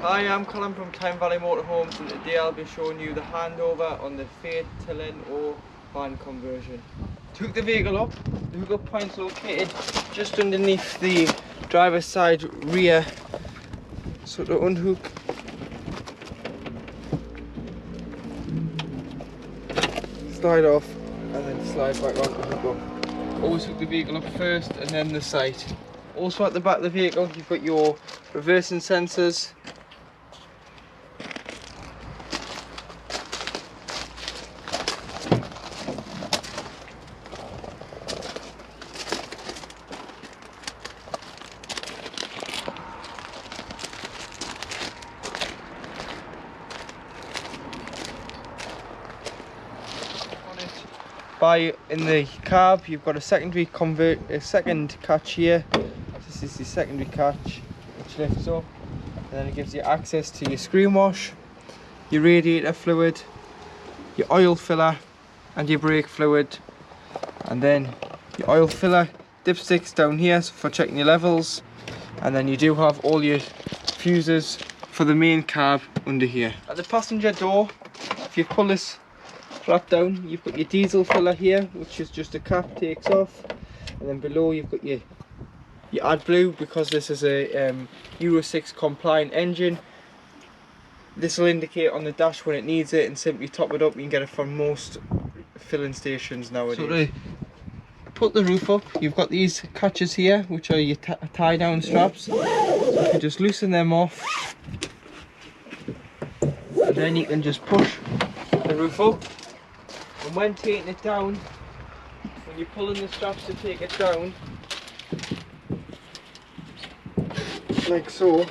Hi, I'm Colin from Tyne Valley Motorhomes, and today I'll be showing you the handover on the Fiat Campervan van conversion. To hook the vehicle up, the hookup point's located just underneath the driver's side rear. So to unhook, slide off and then slide back on to hook up. Always hook the vehicle up first and then the sight. Also at the back of the vehicle you've got your reversing sensors. In the cab you've got a second catch here. This is the secondary catch which lifts up, and then it gives you access to your screen wash, your radiator fluid, your oil filler and your brake fluid, and then your oil filler dipsticks down here for checking your levels, and then you do have all your fuses for the main cab under here. At the passenger door, if you pull this flap down, you've got your diesel filler here, which is just a cap takes off, and then below you've got your AdBlue, because this is a Euro 6 compliant engine. This will indicate on the dash when it needs it, and simply top it up. You can get it from most filling stations nowadays. So to put the roof up, you've got these catches here, which are your tie down straps. So you can just loosen them off, and then you can just push the roof up. And when taking it down, when you're pulling the straps to take it down, like so,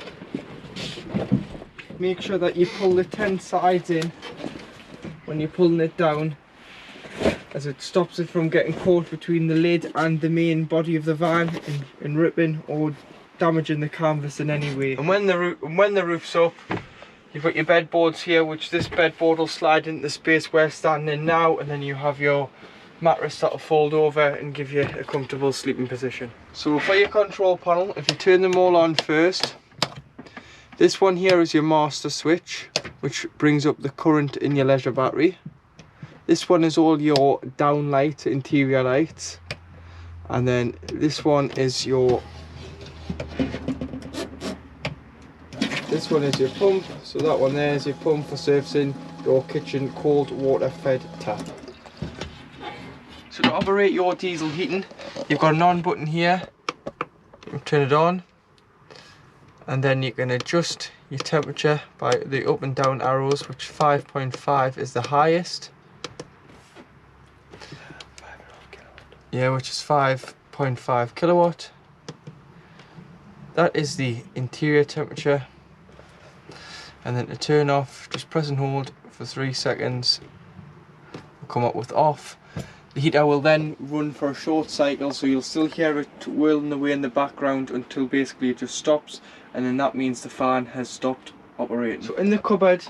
make sure that you pull the 10 sides in when you're pulling it down, as it stops it from getting caught between the lid and the main body of the van and ripping or damaging the canvas in any way. And when the roof's up, you've got your bed boards here, which this bed board will slide into the space we're standing in now, and then you have your mattress that will fold over and give you a comfortable sleeping position. So for your control panel, if you turn them all on first, this one here is your master switch, which brings up the current in your leisure battery. This one is all your down light, interior lights, and then this one is your pump. So that one there is your pump for servicing your kitchen cold water fed tap. So to operate your diesel heating, you've got an on button here. Turn it on, and then you can adjust your temperature by the up and down arrows, which 5.5 is the highest. Yeah, which is 5.5 kilowatt. That is the interior temperature. And then to turn off, just press and hold for 3 seconds. We'll come up with off. The heater will then run for a short cycle, so you'll still hear it whirling away in the background until basically it just stops, and then that means the fan has stopped operating. So in the cupboard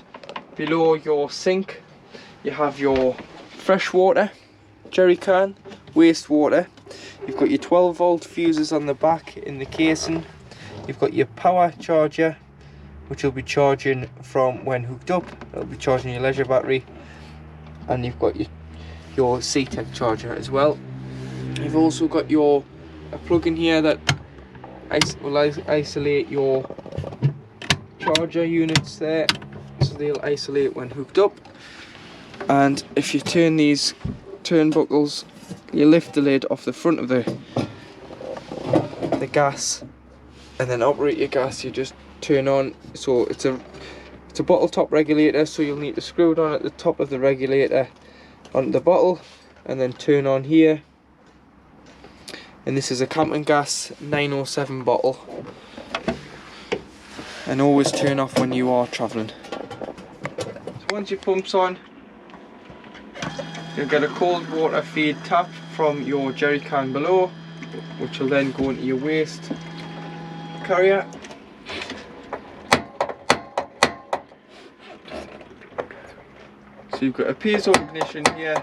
below your sink, you have your fresh water jerry can, wastewater. You've got your 12-volt fuses on the back in the casing. You've got your power charger, which will be charging from when hooked up. It'll be charging your leisure battery, and you've got your C-Tech charger as well. You've also got a plug in here that will isolate your charger units there, so they'll isolate when hooked up. And if you turn these turnbuckles, you lift the lid off the front of the gas, and then operate your gas. You just turn on. So it's a bottle top regulator, so you'll need to screw it on at the top of the regulator onto the bottle, and then turn on here. And this is a camping gas 907 bottle, and always turn off when you are travelling. So once your pump's on, you'll get a cold water feed tap from your jerry can below, which will then go into your waste carrier. So you've got a piezo ignition here.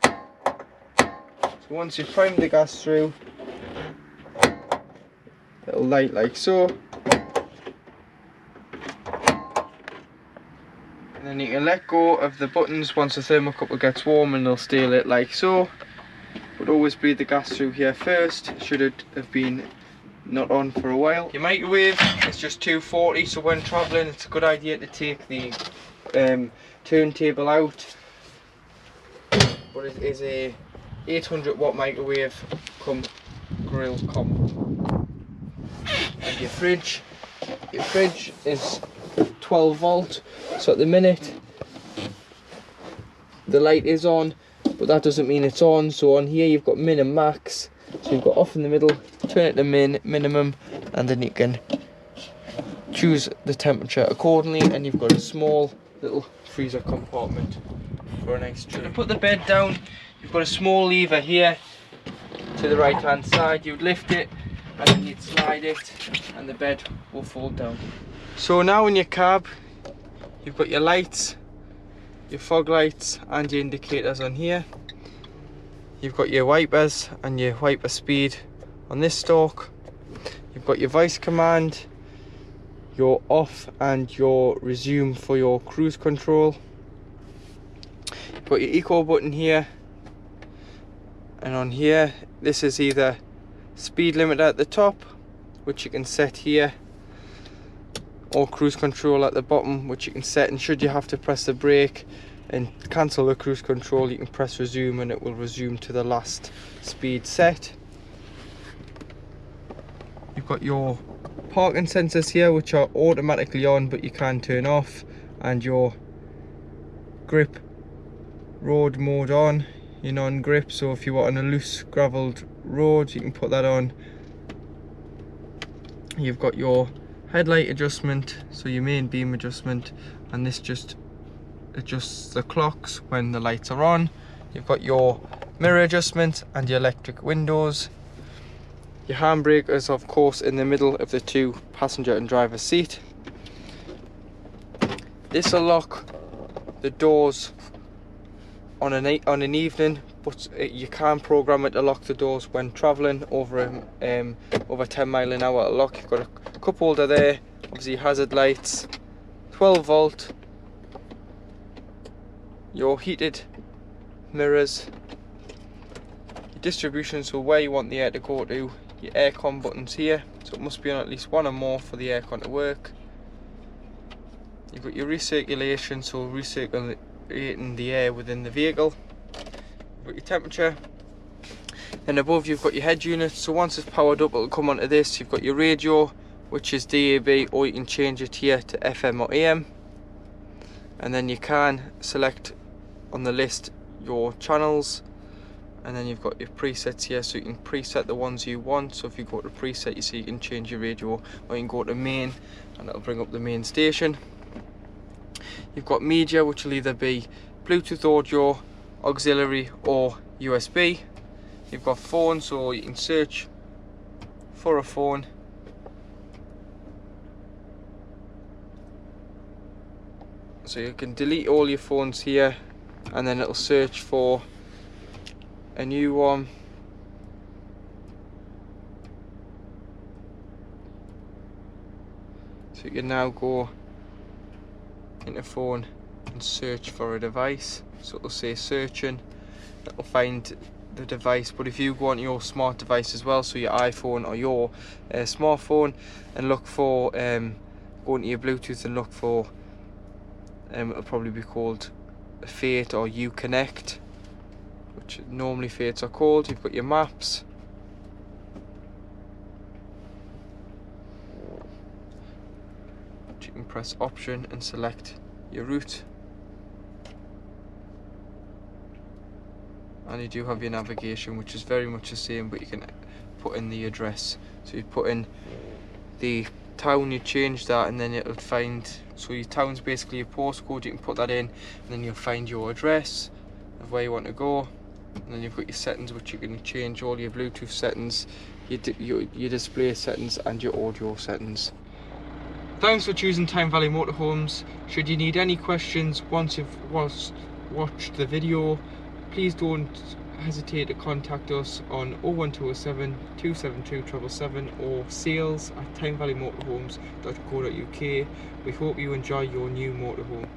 So once you've primed the gas through, it'll light like so. then you can let go of the buttons once the thermocouple gets warm and they'll stay lit like so. But always bleed the gas through here first, should it have been not on for a while. Your microwave is just 240, so when travelling it's a good idea to take the turntable out. But it is a 800 watt microwave come grill combo. And your fridge is 12 volt, so at the minute the light is on, but that doesn't mean it's on. So on here you've got min and max, so you've got off in the middle, turn it to minimum, and then you can choose the temperature accordingly. And you've got a small little freezer compartment for a nice treat. To put the bed down, you've got a small lever here to the right hand side. You'd lift it and then you'd slide it and the bed will fold down. So now in your cab you've got your lights, your fog lights and your indicators on here. You've got your wipers and your wiper speed on this stalk. You've got your voice command, your off and your resume for your cruise control. You've got your eco button here, and on here this is either speed limiter at the top, which you can set here, or cruise control at the bottom, which you can set, and should you have to press the brake and cancel the cruise control, you can press resume and it will resume to the last speed set. You've got your parking sensors here, which are automatically on but you can turn off, and your grip road mode on, your non-grip, so if you are on a loose gravelled road you can put that on. You've got your headlight adjustment, so your main beam adjustment, and this just adjusts the clocks when the lights are on. You've got your mirror adjustment and your electric windows. Your handbrake is of course in the middle of the two passenger and driver seat. This will lock the doors on an evening, but you can program it to lock the doors when travelling over 10 mile an hour lock. You've got a cup holder there, obviously hazard lights, 12 volt, your heated mirrors, your distribution, so where you want the air to go to, your aircon buttons here, so it must be on at least one or more for the aircon to work. You've got your recirculation, so recirculating the air within the vehicle. You've got your temperature, and above you've got your head unit, so once it's powered up it'll come onto this. You've got your radio, which is DAB, or you can change it here to FM or AM, and then you can select on the list your channels, and then you've got your presets here, so you can preset the ones you want. So if you go to preset, you see you can change your radio, or you can go to main and it'll bring up the main station. You've got media, which will either be Bluetooth audio, auxiliary or USB. You've got phone, so you can search for a phone. So you can delete all your phones here and then it'll search for a new one. So you can now go into phone and search for a device, so it'll say searching, it'll find the device. But if you go on your smart device as well, so your iPhone or your smartphone, and look for go into your Bluetooth and look for it'll probably be called Fiat or Uconnect, which normally Fiats are called. You've got your maps, you can press option and select your route, and you do have your navigation, which is very much the same, but you can put in the address. So you put in the town, you change that, and then it'll find, so your town's basically your postcode, you can put that in and then you'll find your address of where you want to go. And then you've got your settings, which you can change all your Bluetooth settings, your display settings and your audio settings. Thanks for choosing Tyne Valley Motorhomes. Should you need any questions once you've watched the video, please don't hesitate to contact us on 01207 272 777 or sales@tynevalleymotorhomes.co.uk. We hope you enjoy your new motorhome.